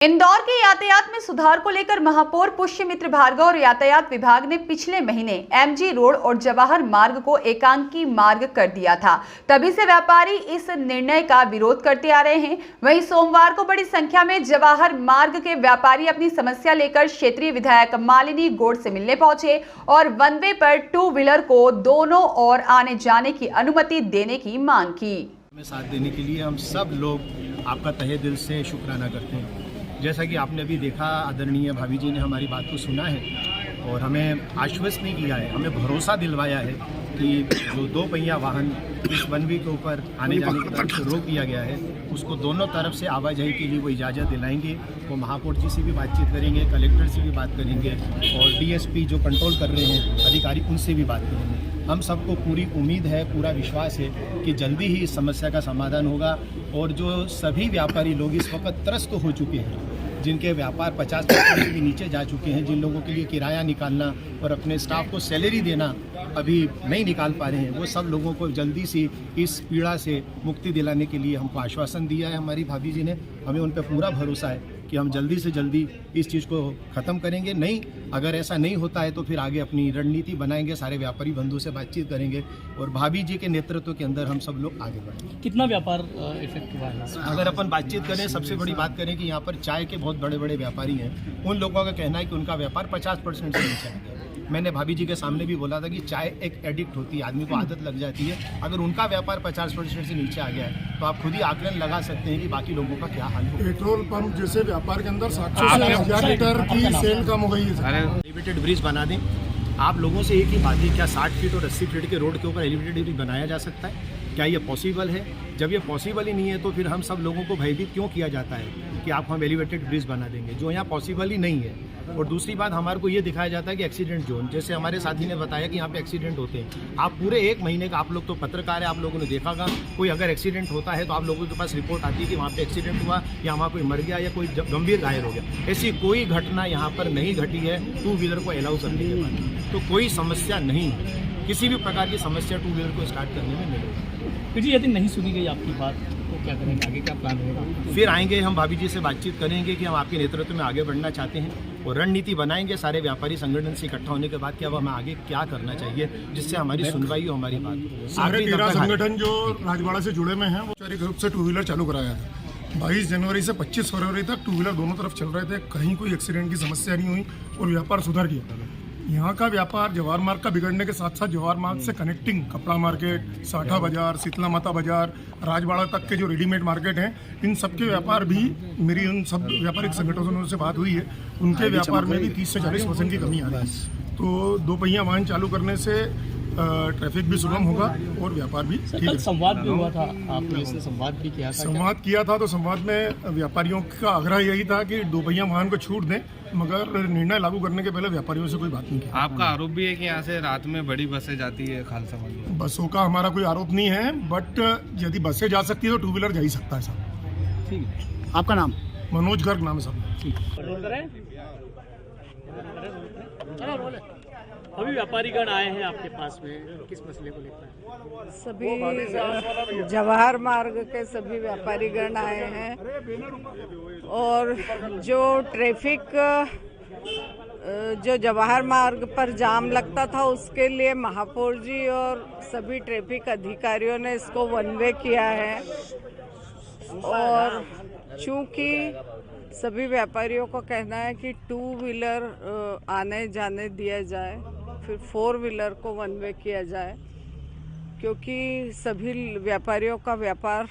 इंदौर के यातायात में सुधार को लेकर महापौर पुष्यमित्र भार्गव और यातायात विभाग ने पिछले महीने एमजी रोड और जवाहर मार्ग को एकांकी मार्ग कर दिया था। तभी से व्यापारी इस निर्णय का विरोध करते आ रहे हैं। वहीं सोमवार को बड़ी संख्या में जवाहर मार्ग के व्यापारी अपनी समस्या लेकर क्षेत्रीय विधायक मालिनी गौड़ से मिलने पहुंचे और वन वे पर टू व्हीलर को दोनों ओर आने जाने की अनुमति देने की मांग की। साथ देने के लिए हम सब लोग आपका तहे दिल से शुक्राना करते हैं। जैसा कि आपने अभी देखा, आदरणीय भाभी जी ने हमारी बात को सुना है और हमें आश्वस्त नहीं किया है, हमें भरोसा दिलवाया है कि जो दो पहिया वाहन इस वन वे के ऊपर आने जाने की तरफ से रोक दिया गया है, उसको दोनों तरफ से आवाजाही के लिए वो इजाज़त दिलाएंगे। वो महापौर जी से भी बातचीत करेंगे, कलेक्टर से भी बात करेंगे और डीएसपी जो कंट्रोल कर रहे हैं अधिकारी, उनसे भी बात करेंगे। हम सबको पूरी उम्मीद है, पूरा विश्वास है कि जल्दी ही इस समस्या का समाधान होगा और जो सभी व्यापारी लोग इस वक्त त्रस्त हो चुके हैं, जिनके व्यापार 50% से भी नीचे जा चुके हैं, जिन लोगों के लिए किराया निकालना और अपने स्टाफ को सैलरी देना अभी नहीं निकाल पा रहे हैं, वो सब लोगों को जल्दी से इस पीड़ा से मुक्ति दिलाने के लिए हमको आश्वासन दिया है हमारी भाभी जी ने। हमें उन पर पूरा भरोसा है कि हम जल्दी से जल्दी इस चीज़ को ख़त्म करेंगे। नहीं, अगर ऐसा नहीं होता है तो फिर आगे अपनी रणनीति बनाएंगे, सारे व्यापारी बंधु से बातचीत करेंगे और भाभी जी के नेतृत्व के अंदर हम सब लोग आगे बढ़ेंगे। कितना व्यापार इफेक्ट हुआ है? अगर अपन बातचीत करें, सबसे बड़ी बात करें कि यहाँ पर चाय के बहुत बड़े बड़े व्यापारी हैं, उन लोगों का कहना है कि उनका व्यापार 50% से नीचे आ गया। मैंने भाभी जी के सामने भी बोला था कि चाय एक एडिक्ट होती है, आदमी को आदत लग जाती है। अगर उनका व्यापार 50% से नीचे आ गया है तो आप खुद ही आकलन लगा सकते हैं कि बाकी लोगों का क्या हाल होगा। पेट्रोल पंप जैसे व्यापार के अंदर 700 से 1000 लीटर की सेल कम हो गई है। एलिवेटेड ब्रिज बना दें। आप लोगों से एक ही बात है, क्या 60 फीट और 80 फीट के रोड के ऊपर एलिवेटेड ब्रिज बनाया जा सकता है? क्या ये पॉसिबल है? जब ये पॉसिबल ही नहीं है तो फिर हम सब लोगों को भयभीत क्यों किया जाता है कि आप हम एलिवेटेड ब्रिज बना देंगे, जो यहाँ पॉसिबल ही नहीं है। और दूसरी बात, हमारे को ये दिखाया जाता है कि एक्सीडेंट जोन, जैसे हमारे साथी ने बताया कि यहाँ पे एक्सीडेंट होते हैं। आप पूरे एक महीने का, आप लोग तो पत्रकार है, आप लोगों ने देखा होगा, कोई अगर एक्सीडेंट होता है तो आप लोगों के पास रिपोर्ट आती है कि वहाँ पे एक्सीडेंट हुआ या वहाँ कोई मर गया या कोई गंभीर घायल हो गया। ऐसी कोई घटना यहाँ पर नहीं घटी है टू व्हीलर को अलाउ करने के बाद। तो कोई समस्या नहीं है, किसी भी प्रकार की समस्या टू व्हीलर को स्टार्ट करने में नहीं होगी। फिर जी यदि नहीं सुनी गई आपकी बात तो क्या करेंगे, आगे क्या प्लान होगा? फिर आएंगे, हम भाभी जी से बातचीत करेंगे कि हम आपके नेतृत्व में आगे बढ़ना चाहते हैं और रणनीति बनाएंगे सारे व्यापारी संगठन से इकट्ठा होने के बाद कि अब हमें आगे क्या करना चाहिए जिससे हमारी सुनवाई हो, हमारी बात। सारे 13 संगठन जो राजवाड़ा से जुड़े में हैं, वो औपचारिक रूप से टू व्हीलर चालू कराया था। 22 जनवरी से 25 फरवरी तक टू व्हीलर दोनों तरफ चल रहे थे, कहीं कोई एक्सीडेंट की समस्या नहीं हुई और व्यापार सुधर गया। यहाँ का व्यापार जवाहर मार्ग का बिगड़ने के साथ साथ जवाहर मार्ग से कनेक्टिंग कपड़ा मार्केट, साठा बाजार, शीतला माता बाजार, राजवाड़ा तक के जो रेडीमेड मार्केट हैं, इन सब के व्यापार भी, मेरी उन सब व्यापारिक संगठनों से बात हुई है, उनके व्यापार में भी 30 से 40% की कमी आ रही है। तो दो पहिया वाहन चालू करने से ट्रैफिक भी सुगम होगा और व्यापार भी ठीक है। संवाद भी हुआ था, आपने इससे संवाद भी किया था? संवाद किया था, तो संवाद में व्यापारियों का आग्रह यही था कि दो पहिया वाहन को छूट दें, मगर निर्णय लागू करने के पहले व्यापारियों से कोई बात नहीं की। आपका आरोप भी है कि यहाँ से रात में बड़ी बसें जाती है खालसा मंदिर? बसों का हमारा कोई आरोप नहीं है, बट यदि बसें जा सकती है तो टू व्हीलर जा ही सकता है साहब। ठीक है। आपका नाम? मनोज गर्ग नाम है साहब। अभी व्यापारीगण आए हैं आपके पास में, किस मसले को लेकर? सभी जवाहर मार्ग के सभी व्यापारीगण आए हैं और जो ट्रैफिक जो जवाहर मार्ग पर जाम लगता था, उसके लिए महापौर जी और सभी ट्रैफिक अधिकारियों ने इसको वन वे किया है। और चूंकि सभी व्यापारियों को कहना है कि टू व्हीलर आने जाने दिया जाए, फिर 4 व्हीलर को वन वे किया जाए, क्योंकि सभी व्यापारियों का व्यापार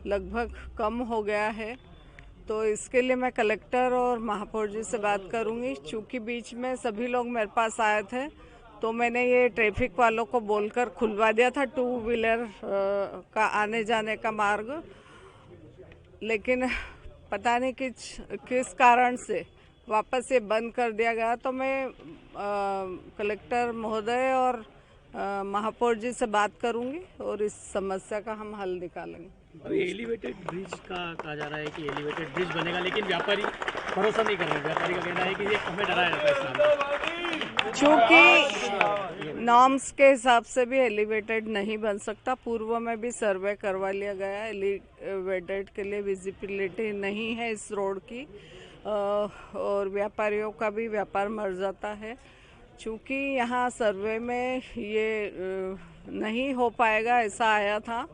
लगभग कम हो गया है। तो इसके लिए मैं कलेक्टर और महापौर जी से बात करूंगी। चूँकि बीच में सभी लोग मेरे पास आए थे तो मैंने ये ट्रैफिक वालों को बोलकर खुलवा दिया था टू व्हीलर का आने जाने का मार्ग, लेकिन पता नहीं किस कारण से वापस ये बंद कर दिया गया। तो मैं कलेक्टर महोदय और महापौर जी से बात करूंगी और इस समस्या का हम हल निकालेंगे। अभी एलिवेटेड ब्रिज का कहा जा रहा है कि एलिवेटेड ब्रिज बनेगा, लेकिन व्यापारी भरोसा नहीं कर रहे। व्यापारी का कहना है कि ये हमें डराया जाता है। चूँकि नॉर्म्स के हिसाब से भी एलिवेटेड नहीं बन सकता। पूर्व में भी सर्वे करवा लिया गया, एलिवेटेड के लिए विजिबिलिटी नहीं है इस रोड की, और व्यापारियों का भी व्यापार मर जाता है। चूँकि यहाँ सर्वे में ये नहीं हो पाएगा ऐसा आया था,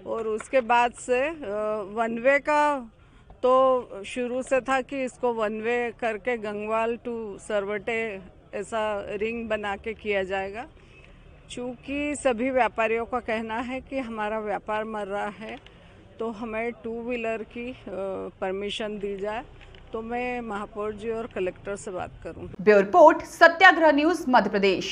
और उसके बाद से वन वे का तो शुरू से था कि इसको वन वे करके गंगवाल टू सरवटे ऐसा रिंग बना के किया जाएगा। चूँकि सभी व्यापारियों का कहना है कि हमारा व्यापार मर रहा है, तो हमें 2 व्हीलर की परमिशन दी जाए, तो मैं महापौर जी और कलेक्टर से बात करूं। ब्यूरो रिपोर्ट, सत्याग्रह न्यूज, मध्य प्रदेश।